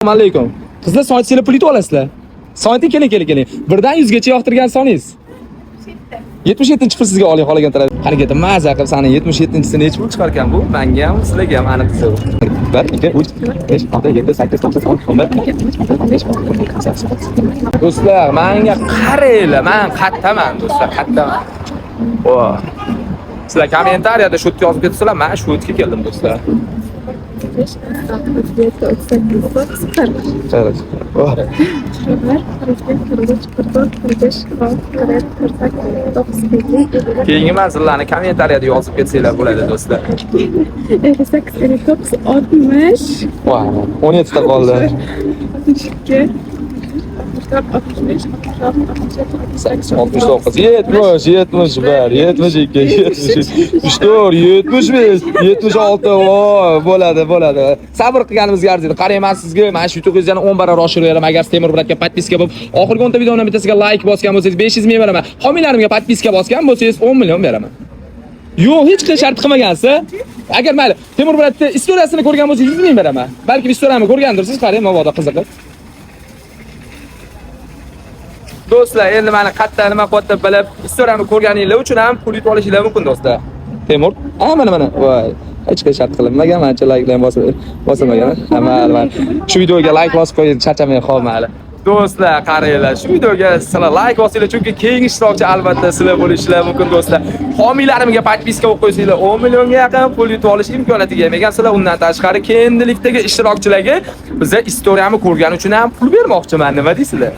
Assalomu alaykum. Qizlar soatsizlar pul yutib olasizlar. Soating keling. Birdan 100 gacha yoqtirgan soningiz. 77-pul sizga olay qolagan taraf. Qani ketdim, maza qilib sani 77-sini nechta pul chiqar ekan bu? Menga ham, sizlarga ham aniq sizlar. 1 2 3 5 6 7 8 9 10 Do'stlar, menga qaranglar. Men qattaman, do'stlar, qattaman. O. Sizlar kommentariyada shut yozib ketsizlar, men shutga keldim, do'stlar. Keyingi manzillarni kommentariyada yozib ketsanglar bo'ladi do'stlar. 58, 59, 60. Vay, 17 ta qoldi. 62. 65, 69, 70, 71, 72, 73, 74, 75, 76. Voy, bo'ladi. Sabr qilganimizga arziydi. Qarang, men sizga mana shu YouTube'ingizni 10 barobar oshirib beraman. Agar Temur Bratga podpiska bo'lib, oxirgi 10 ta videoning bittasiga like bosgan bo'lsangiz 500 ming beraman. Homilarimga podpiska bosgan bo'lsangiz 10 million beraman. Yo'q, hech qanday shart qilmagansiz. Agar mayli, Temur Bratni istoriyasini ko'rgan bo'lsangiz 100 ming beraman. Balki istoriyamni ko'rgandirsiz, qarang, mabodo qiziqib. Do'stlar, endi meni qatta nima qilyapti bilib, istoriyamni ko'rganinglar uchun ham pul yutib olishinglar mumkin do'stlar. Temur, mana. Voy, hech qanday shart qilinmagan, mancha like'larni bosilmagan. Mana shu videoga like bosib qo'ying, charchamay qolmayli. Do'stlar, qaranglar, shu videoga sizlar like bosinglar, chunki keyingi ishtirokchi albatta sizlar bo'lishinglar mumkin do'stlar. Homilarimga podpiska qo'yib qo'ysanglar, 10 millionga yaqin pul yutib olish imkoniyatiga ega ekansizlar. Undan tashqari, keyingilikdagi ishtirokchilarga biz istoriyamni ko'rgani uchun ham pul bermoqchiman, nima deysizlar?